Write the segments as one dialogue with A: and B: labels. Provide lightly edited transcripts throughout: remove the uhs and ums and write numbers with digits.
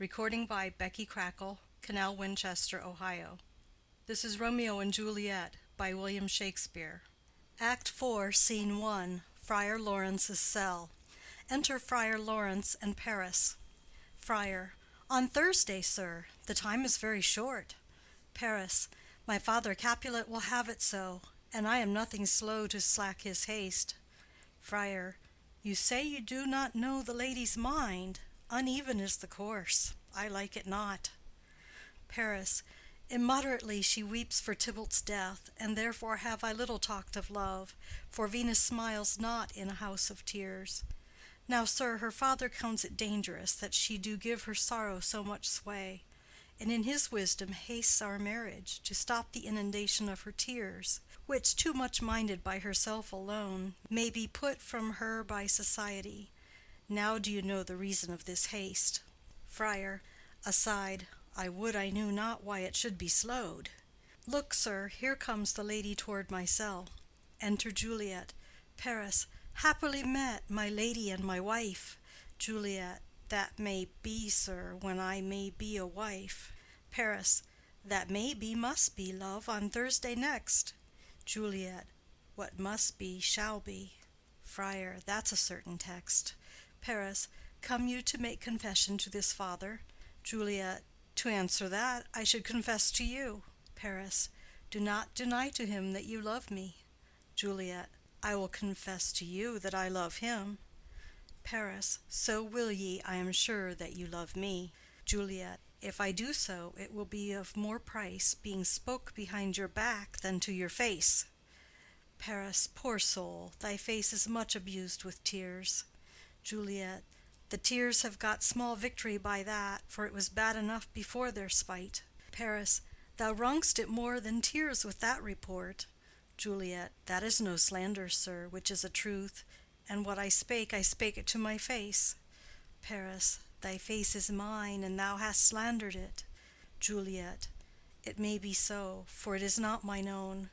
A: Recording by Becky Crackle, Canal Winchester, Ohio. This is Romeo and Juliet by William Shakespeare. Act 4, Scene 1, Friar Lawrence's cell. Enter Friar Lawrence and Paris. Friar. On Thursday, sir. The time is very short. Paris. My father Capulet will have it so, and I am nothing slow to slack his haste. Friar. You say you do not know the lady's mind. Uneven is the course. I like it not. Paris. Immoderately she weeps for Tybalt's death, and therefore have I little talked of love, for Venus smiles not in a house of tears. Now, sir, her father counts it dangerous that she do give her sorrow so much sway, and in his wisdom hastes our marriage, to stop the inundation of her tears, which, too much minded by herself alone, may be put from her by society. Now do you know the reason of this haste? Friar. Aside. I would I knew not why it should be slowed. Look, sir, here comes the lady toward my cell. Enter Juliet. Paris. Happily met, my lady and my wife. Juliet. That may be, sir, when I may be a wife. Paris. That may be, must be, love, on Thursday next. Juliet. What must be, shall be. Friar. That's a certain text. Paris. Come you to make confession to this father? Juliet. To answer that, I should confess to you. Paris. Do not deny to him that you love me. Juliet. I will confess to you that I love him. Paris. So will ye, I am sure, that you love me. Juliet. If I do so, it will be of more price, being spoke behind your back than to your face. Paris. Poor soul, thy face is much abused with tears. Juliet. The tears have got small victory by that, for it was bad enough before their spite. Paris. Thou wrong'st it more than tears with that report. Juliet. That is no slander, sir, which is a truth, and what I spake it to my face. Paris. Thy face is mine, and thou hast slandered it. Juliet. It may be so, for it is not mine own.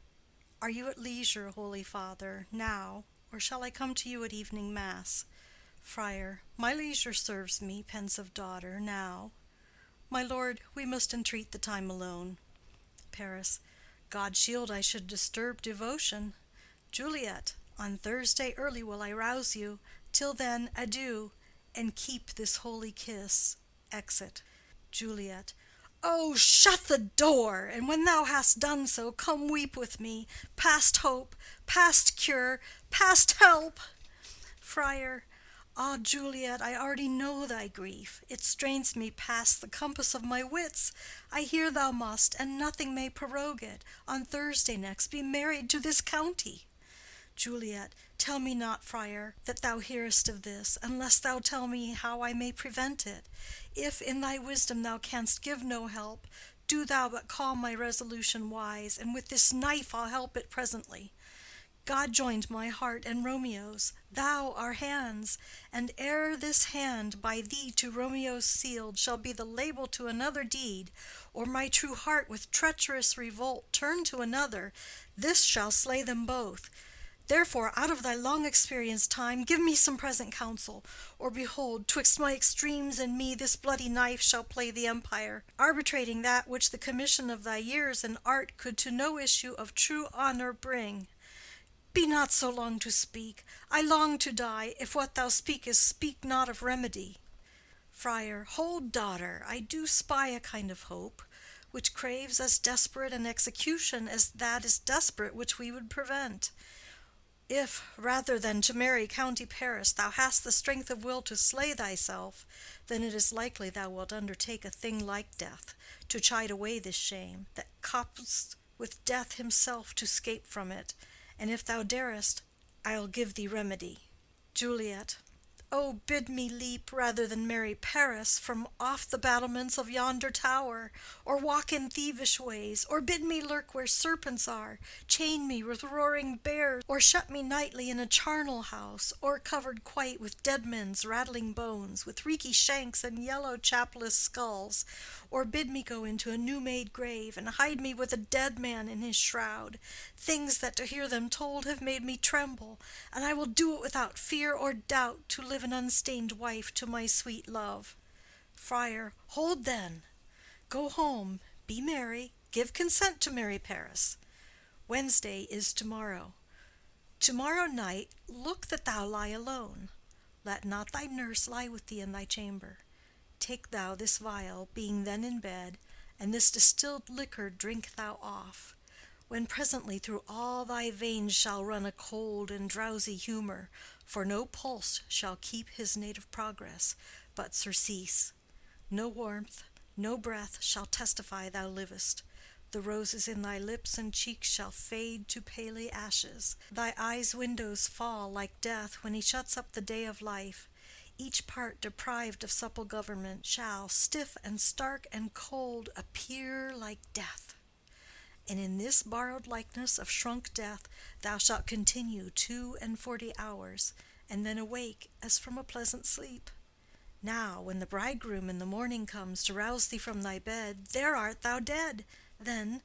A: Are you at leisure, holy father, now, or shall I come to you at evening mass? Friar. My leisure serves me, pensive daughter, now. My lord, we must entreat the time alone. Paris. God shield I should disturb devotion. Juliet. On Thursday early will I rouse you. Till then, adieu, and keep this holy kiss. Exit. Juliet. Oh, shut the door, and when thou hast done so, come weep with me, past hope, past cure, past help. Friar. Ah, Juliet, I already know thy grief. It strains me past the compass of my wits. I hear thou must, and nothing may prorogue it, on Thursday next be married to this county. Juliet. Tell me not, friar, that thou hearest of this, unless thou tell me how I may prevent it. If in thy wisdom thou canst give no help, do thou but call my resolution wise, and with this knife I'll help it presently. God joined my heart and Romeo's, thou our hands, and ere this hand by thee to Romeo's sealed shall be the label to another deed, or my true heart with treacherous revolt turn to another, this shall slay them both. Therefore, out of thy long experienced time, give me some present counsel, or behold, twixt my extremes and me this bloody knife shall play the empire, arbitrating that which the commission of thy years and art could to no issue of true honor bring. Be not so long to speak. I long to die, if what thou speakest speak not of remedy. Friar. Hold, daughter, I do spy a kind of hope, which craves as desperate an execution as that is desperate which we would prevent. If, rather than to marry County Paris, thou hast the strength of will to slay thyself, then it is likely thou wilt undertake a thing like death, to chide away this shame, that copst with death himself to scape from it. And if thou darest, I'll give thee remedy. Juliet. Oh, bid me leap rather than marry Paris from off the battlements of yonder tower, or walk in thievish ways, or bid me lurk where serpents are, chain me with roaring bears, or shut me nightly in a charnel house, or covered quite with dead men's rattling bones, with reeky shanks and yellow chapless skulls, or bid me go into a new-made grave, and hide me with a dead man in his shroud, things that to hear them told have made me tremble, and I will do it without fear or doubt, to live an unstained wife to my sweet love. Friar. Hold then. Go home, be merry, give consent to marry Paris. Wednesday is tomorrow. Tomorrow night look that thou lie alone. Let not thy nurse lie with thee in thy chamber. Take thou this vial, being then in bed, and this distilled liquor drink thou off, when presently through all thy veins shall run a cold and drowsy humor, for no pulse shall keep his native progress, but surcease. No warmth, no breath shall testify thou livest. The roses in thy lips and cheeks shall fade to paly ashes. Thy eyes' windows fall like death when he shuts up the day of life. Each part deprived of supple government shall, stiff and stark and cold, appear like death. And in this borrowed likeness of shrunk death thou shalt continue 42 hours, and then awake as from a pleasant sleep. Now, when the bridegroom in the morning comes to rouse thee from thy bed, there art thou dead. Then,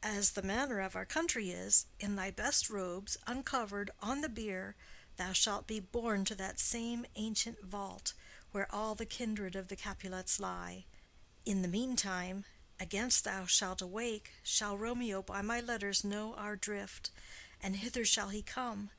A: as the manner of our country is, in thy best robes, uncovered, on the bier, thou shalt be borne to that same ancient vault, where all the kindred of the Capulets lie. In the meantime, against thou shalt awake, shall Romeo by my letters know our drift, and hither shall he come,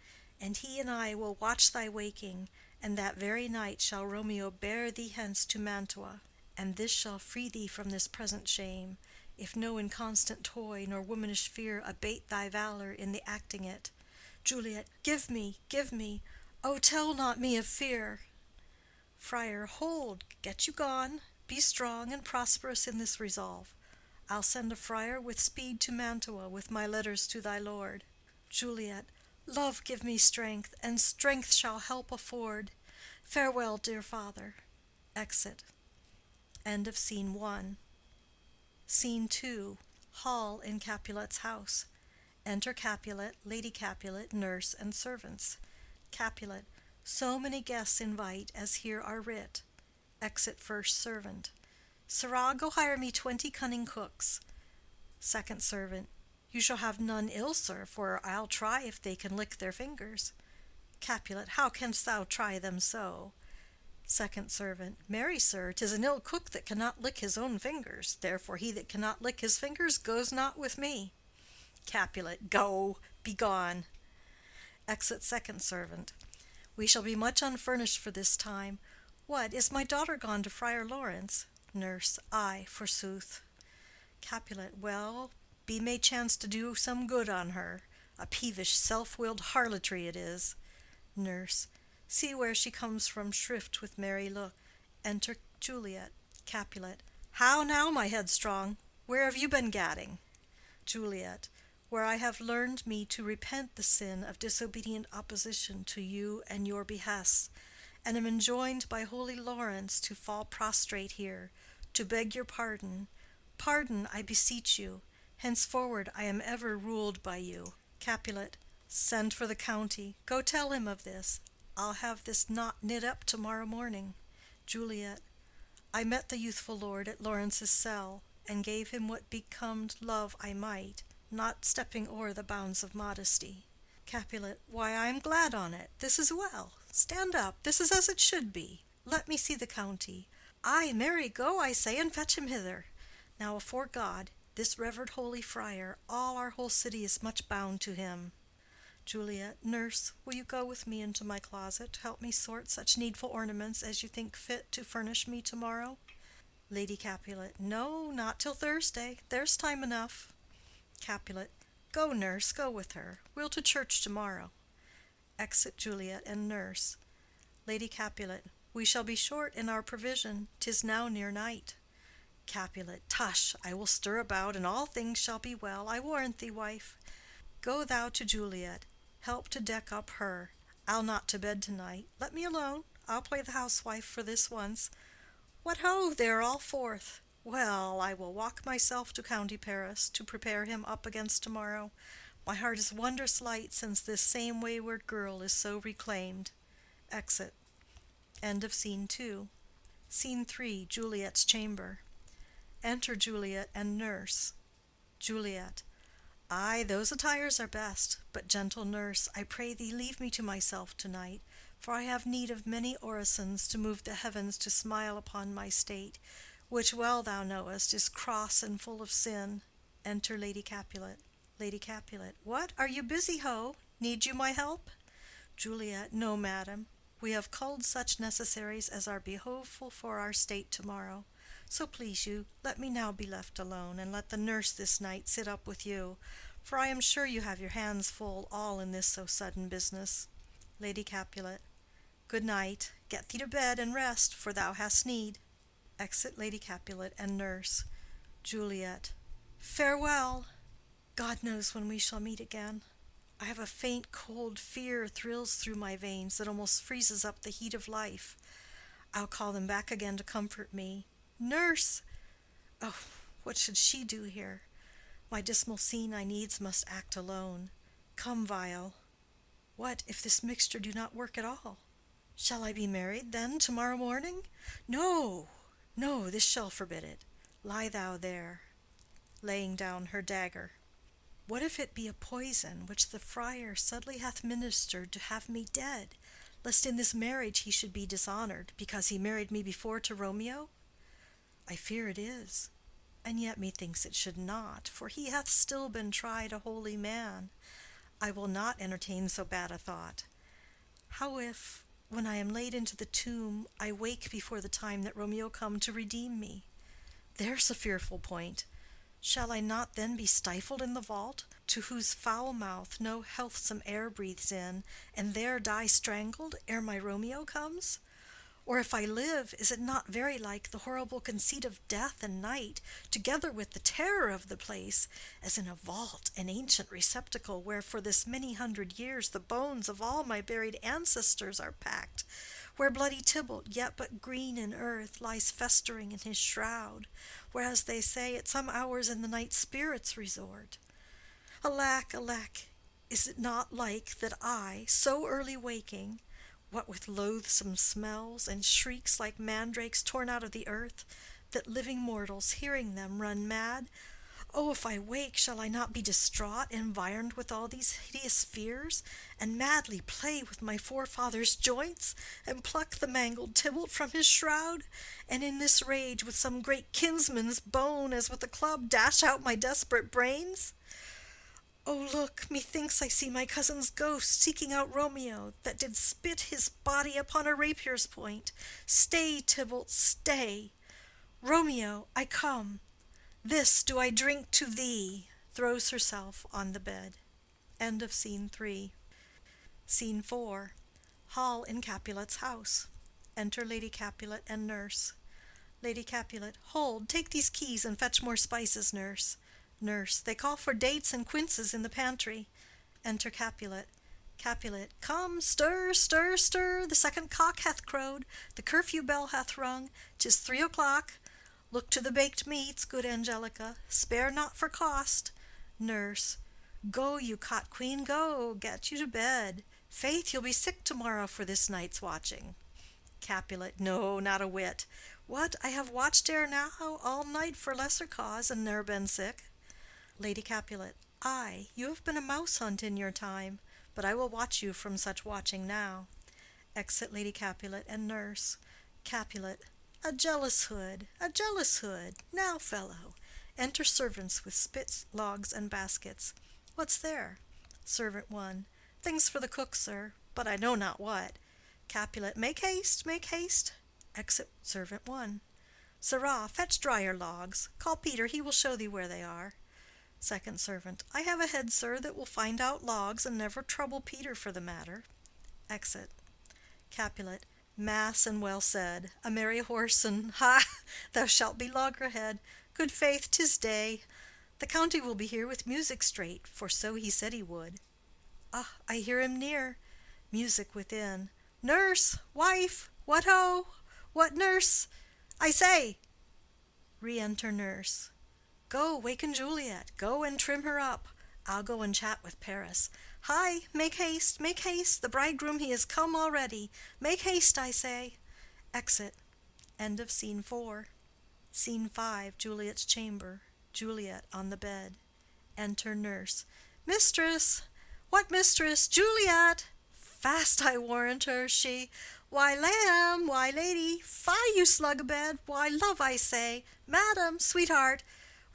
A: and he and I will watch thy waking, and that very night shall Romeo bear thee hence to Mantua, and this shall free thee from this present shame, if no inconstant toy nor womanish fear abate thy valor in the acting it. Juliet, give me, give me. Oh, tell not me of fear. Friar. Hold, get you gone. Be strong and prosperous in this resolve. I'll send a friar with speed to Mantua with my letters to thy lord. Juliet. Love give me strength, and strength shall help afford. Farewell, dear father. Exit. End of Scene 1. Scene 2. Hall in Capulet's house. Enter Capulet, Lady Capulet, nurse, and servants. Capulet. So many guests invite as here are writ. Exit first servant. Sirrah, go hire me 20 cunning cooks. Second servant. You shall have none ill, sir, for I'll try if they can lick their fingers. Capulet. How canst thou try them so? Second servant. Marry, sir, 'tis an ill cook that cannot lick his own fingers. Therefore he that cannot lick his fingers goes not with me. Capulet. Go, be gone. Exit second servant. We shall be much unfurnished for this time. What, is my daughter gone to Friar Lawrence? Nurse. Ay, forsooth. Capulet. Well, be may chance to do some good on her. A peevish, self-willed harlotry it is. Nurse. See where she comes from shrift with merry look. Enter Juliet. Capulet. How now, my headstrong? Where have you been gadding? Juliet. Where I have learned me to repent the sin of disobedient opposition to you and your behests, and am enjoined by holy Lawrence to fall prostrate here, to beg your pardon. Pardon, I beseech you. Henceforward I am ever ruled by you. Capulet. Send for the county. Go tell him of this. I'll have this knot knit up tomorrow morning. Juliet. I met the youthful lord at Lawrence's cell, and gave him what becomed love I might, not stepping o'er the bounds of modesty. Capulet. Why, I am glad on't. This is well. Stand up. This is as it should be. Let me see the county. Ay, marry, go, I say, and fetch him hither. Now, afore God, this revered holy friar, all our whole city is much bound to him. Juliet. Nurse, will you go with me into my closet to help me sort such needful ornaments as you think fit to furnish me tomorrow? Lady Capulet. No, not till Thursday. There's time enough. Capulet. Go, nurse, go with her. We'll to church tomorrow. Exit Juliet and nurse. Lady Capulet. We shall be short in our provision. 'Tis now near night. Capulet. Tush! I will stir about, and all things shall be well, I warrant thee, wife. Go thou to Juliet. Help to deck up her. I'll not to bed to-night. Let me alone. I'll play the housewife for this once. What ho! They are all forth. Well, I will walk myself to County Paris, to prepare him up against tomorrow. My heart is wondrous light since this same wayward girl is so reclaimed. Exit. End of Scene 2. Scene 3. Juliet's chamber. Enter Juliet and nurse. Juliet. Ay, those attires are best. But, gentle nurse, I pray thee leave me to myself to-night, For I have need of many orisons to move the heavens to smile upon my state, which well thou knowest is cross and full of sin. Enter Lady Capulet. Lady Capulet. What, are you busy, ho? Need you my help? Juliet. No, madam. We have culled such necessaries as are behoveful for our state to-morrow. So please you, let me now be left alone, and let the nurse this night sit up with you, for I am sure you have your hands full all in this so sudden business. Lady Capulet. Good night. Get thee to bed and rest, for thou hast need. Exit Lady Capulet and nurse. Juliet. Farewell. God knows when we shall meet again. I have a faint cold fear thrills through my veins that almost freezes up the heat of life. I'll call them back again to comfort me. Nurse! Oh, what should she do here? My dismal scene I needs must act alone. Come, vial. What if this mixture do not work at all? Shall I be married, then, to-morrow morning? No, no, this shall forbid it. Lie thou there, laying down her dagger. What if it be a poison which the friar subtly hath ministered to have me dead, lest in this marriage he should be dishonored, because he married me before to Romeo? I fear it is, and yet methinks it should not, for he hath still been tried a holy man. I will not entertain so bad a thought. How if, when I am laid into the tomb, I wake before the time that Romeo come to redeem me? There's a fearful point. Shall I not then be stifled in the vault, to whose foul mouth no healthsome air breathes in, and there die strangled ere my Romeo comes? Or if I live, is it not very like the horrible conceit of death and night, together with the terror of the place, as in a vault, an ancient receptacle, where for this many hundred years the bones of all my buried ancestors are packed, where bloody Tybalt, yet but green in earth, lies festering in his shroud, whereas they say at some hours in the night spirits resort? Alack, alack, is it not like that I, so early waking, what with loathsome smells and shrieks like mandrakes torn out of the earth, that living mortals, hearing them, run mad? Oh, if I wake, shall I not be distraught, environed with all these hideous fears, and madly play with my forefather's joints, and pluck the mangled Tybalt from his shroud, and in this rage with some great kinsman's bone, as with a club, dash out my desperate brains? Oh, look, methinks I see my cousin's ghost seeking out Romeo, that did spit his body upon a rapier's point. Stay, Tybalt, stay. Romeo, I come. This do I drink to thee. Throws herself on the bed. End of Scene 3. Scene 4. Hall in Capulet's house. Enter Lady Capulet and nurse. Lady Capulet. Hold, take these keys and fetch more spices, nurse. Nurse. They call for dates and quinces in the pantry. Enter Capulet. Capulet. Come, stir, stir, stir. The second cock hath crowed. The curfew bell hath rung. 'Tis 3 o'clock. Look to the baked meats, good Angelica. Spare not for cost. Nurse. Go, you cot queen, go. Get you to bed. Faith, you'll be sick to-morrow for this night's watching. Capulet. No, not a whit. What, I have watched ere now all night for lesser cause, and ne'er been sick. Lady Capulet. Ay, you have been a mouse hunt in your time, but I will watch you from such watching now. Exit Lady Capulet and nurse. Capulet. A jealous hood, a jealous hood. Now, fellow. Enter servants with spits, logs, and baskets. What's there? Servant 1. Things for the cook, sir, but I know not what. Capulet. Make haste, make haste. Exit servant 1. Sirrah, fetch drier logs. Call Peter, he will show thee where they are. Second servant. I have a head, sir, that will find out logs, and never trouble Peter for the matter. Exit. Capulet. Mass and well said. A merry horse, and ha! Thou shalt be loggerhead. Good faith, 'tis day. The county will be here with music straight, for so he said he would. Ah, I hear him near. Music within. Nurse! Wife! What ho! What, nurse? I say! Re-enter nurse. Go, waken Juliet. Go and trim her up. I'll go and chat with Paris. Hi, make haste, make haste. The bridegroom he is come already. Make haste, I say. Exit. End of Scene 4. Scene 5. Juliet's chamber. Juliet on the bed. Enter nurse. Mistress! What mistress? Juliet! fast, I warrant her. She, why, lamb, why, lady, fie, you slug abed, why, love, I say, madam, sweetheart,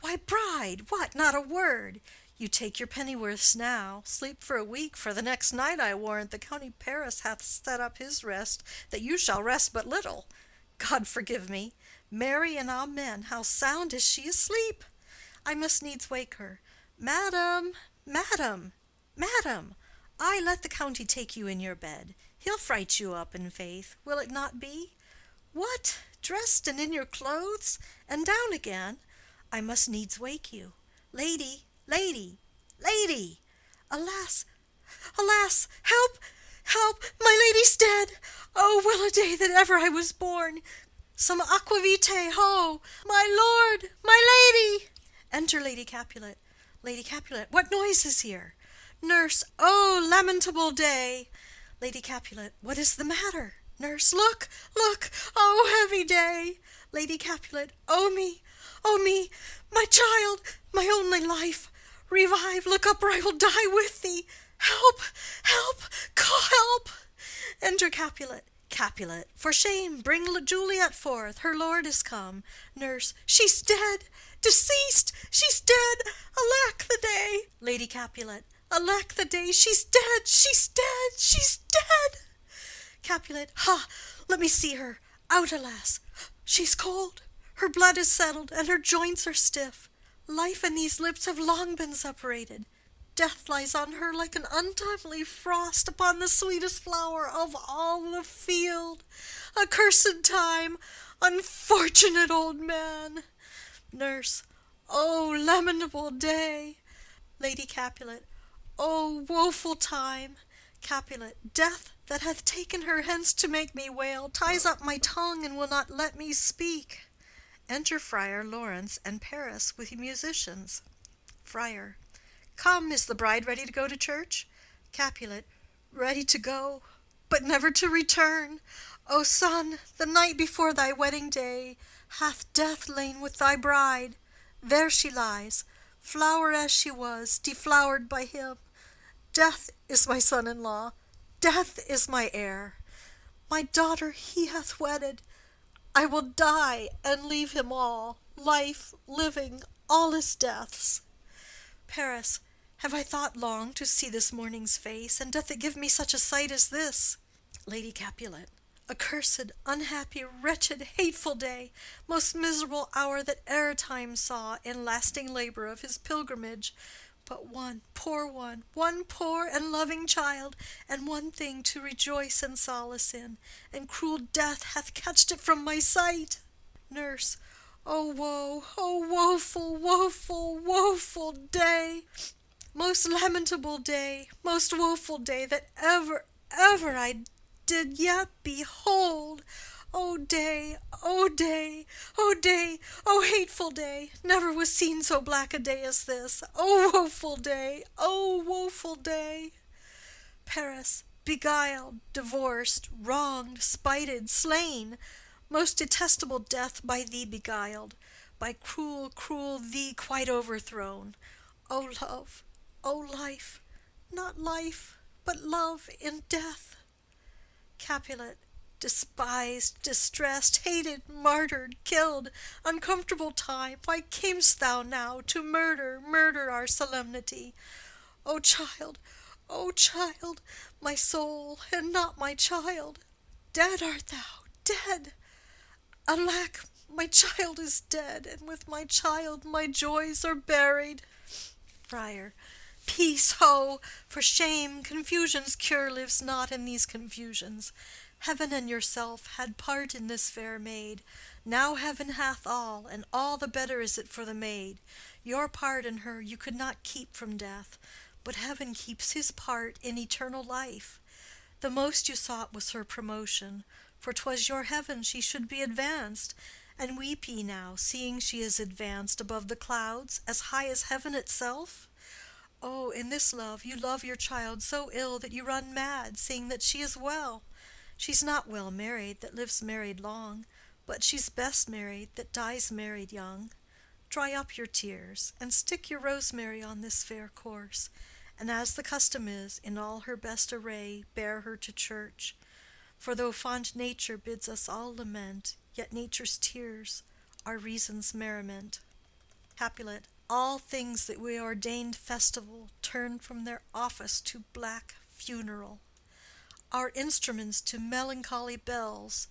A: why, bride, what, not a word? You take your pennyworths now, sleep for a week, for the next night, I warrant, the county Paris hath set up his rest, that you shall rest but little. God forgive me! Mary and amen, how sound is she asleep! I must needs wake her. Madam, madam, madam, I let the county take you in your bed. He'll fright you up, in faith, will it not be? What, dressed and in your clothes, and down again? I must needs wake you. Lady, lady, lady! Alas, alas, help, help, my lady's dead! Oh, well a day that ever I was born! Some aquavitae, ho! My lord, my lady! Enter Lady Capulet. Lady Capulet, what noise is here? Nurse, oh, lamentable day! Lady Capulet, what is the matter? Nurse, look, look, oh, heavy day! Lady Capulet, oh me, my child, my only life! Revive, look up, or I will die with thee! Help, help, call help! Enter Capulet. Capulet, for shame, bring Juliet forth, her lord is come. Nurse, she's dead, deceased, she's dead, alack the day! Lady Capulet, alack the day, she's dead, she's dead, she's dead! Capulet, ha, let me see her, out, alas! She's cold, her blood is settled, and her joints are stiff. Life and these lips have long been separated. Death lies on her like an untimely frost upon the sweetest flower of all the field. Accursed time! Unfortunate old man! Nurse, oh, lamentable day! Lady Capulet, oh, woeful time! Capulet, death that hath taken her hence to make me wail ties up my tongue and will not let me speak. Enter Friar Lawrence and Paris with musicians. Friar, come, is the bride ready to go to church? Capulet, ready to go, but never to return. O son, the night before thy wedding day hath death lain with thy bride. There she lies, flower as she was, deflowered by him. Death is my son-in-law, death is my heir. My daughter he hath wedded. I will die and leave him all, life, living, all is death's. Paris, have I thought long to see this morning's face, and doth it give me such a sight as this? Lady Capulet, accursed, unhappy, wretched, hateful day, most miserable hour that e'er time saw in lasting labor of his pilgrimage, but one poor and loving child, and one thing to rejoice and solace in, and cruel death hath catched it from my sight. Nurse, oh woe, oh woeful, woeful, woeful day! Most lamentable day, most woeful day that ever I did yet behold. O day, O day, O day, O hateful day! Never was seen so black a day as this. O woeful day, O woeful day! Paris, beguiled, divorced, wronged, spited, slain, most detestable death by thee beguiled, by cruel, cruel thee quite overthrown. O love, O life, not life, but love in death! Capulet, despised, distressed, hated, martyred, killed, uncomfortable time, why camest thou now to murder our solemnity? O child, my soul, and not my child, dead art thou, dead! Alack, my child is dead, and with my child my joys are buried. Friar, peace, ho! For shame, confusion's cure lives not in these confusions. Heaven and yourself had part in this fair maid. Now heaven hath all, and all the better is it for the maid. Your part in her you could not keep from death, but heaven keeps his part in eternal life. The most you sought was her promotion, for 'twas your heaven she should be advanced, and weep ye now, seeing she is advanced above the clouds, as high as heaven itself? Oh, in this love you love your child so ill that you run mad, seeing that she is well. She's not well married that lives married long, but she's best married that dies married young. Dry up your tears, and stick your rosemary on this fair corse, and as the custom is, in all her best array, bear her to church. For though fond nature bids us all lament, yet nature's tears are reason's merriment. Capulet. All things that we ordained festival turn from their office to black funeral. Our instruments to melancholy bells,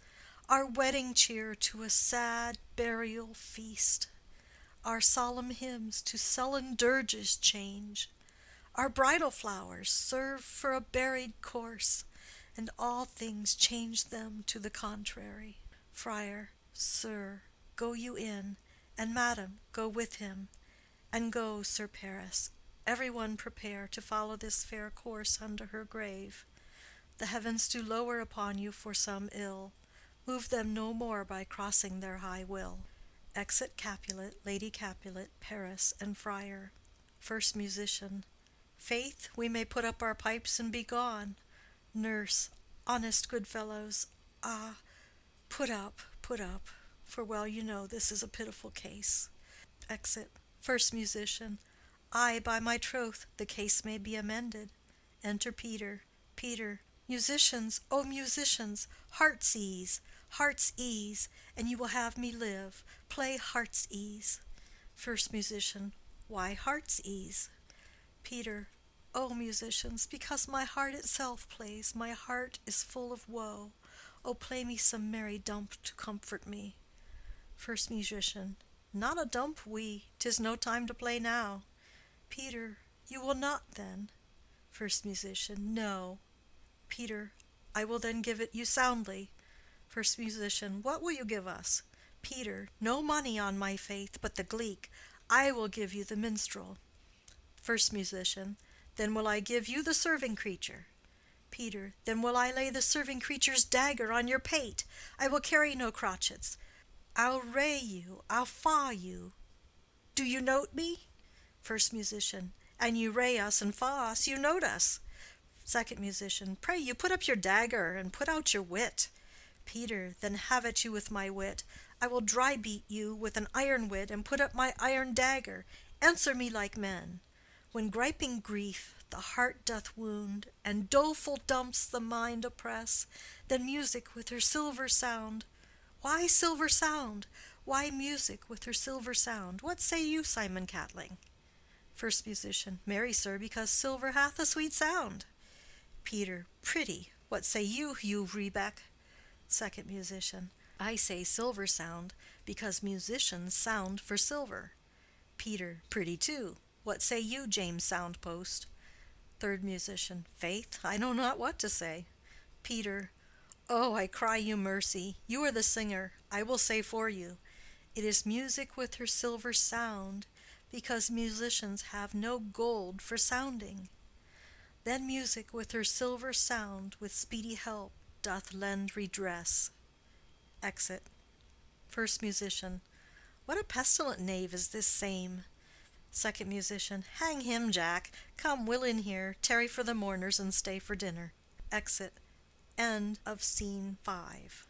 A: our wedding cheer to a sad burial feast, our solemn hymns to sullen dirges change, our bridal flowers serve for a buried corse, and all things change them to the contrary. Friar. Sir, go you in, and madam, go with him, and go, Sir Paris, every one prepare to follow this fair course unto her grave. The heavens do lower upon you for some ill. Move them no more by crossing their high will. Exit Capulet, Lady Capulet, Paris, and Friar. First Musician. Faith, we may put up our pipes and be gone. Nurse. Honest good fellows, ah, put up, for well you know this is a pitiful case. Exit. First Musician. Ay, by my troth, the case may be amended. Enter Peter. Peter. Musicians, O musicians, heart's ease, and you will have me live. Play heart's ease. First Musician. Why heart's ease? Peter. O musicians, because my heart itself plays, my heart is full of woe. O play me some merry dump to comfort me. First Musician. Not a dump we, 'tis no time to play now. Peter. You will not then? First Musician. No. Peter. I will then give it you soundly. First Musician. What will you give us? Peter. No money on my faith, but the gleek. I will give you the minstrel. First Musician. Then will I give you the serving creature. Peter. Then will I lay the serving creature's dagger on your pate. I will carry no crotchets. I'll ray you, I'll faw you. Do you note me? First Musician. And you ray us and faw us, you note us. Second Musician. Pray you put up your dagger and put out your wit. Peter. Then have at you with my wit. I will dry beat you with an iron wit and put up my iron dagger. Answer me like men. When griping grief the heart doth wound, and doleful dumps the mind oppress, then music with her silver sound. Why silver sound? Why music with her silver sound? What say you, Simon Catling? First Musician. Marry, sir, because silver hath a sweet sound. Peter. Pretty. What say you, Hugh Rebeck? Second Musician. I say silver sound, because musicians sound for silver. Peter. Pretty too. What say you, James Soundpost? Third Musician. Faith, I know not what to say. Peter. Oh, I cry you mercy. You are the singer. I will say for you. It is music with her silver sound, because musicians have no gold for sounding. Then music with her silver sound, with speedy help, doth lend redress. Exit. First Musician. What a pestilent knave is this same! Second Musician. Hang him, Jack. Come, Will in here, tarry for the mourners and stay for dinner. Exit. End of Scene 5.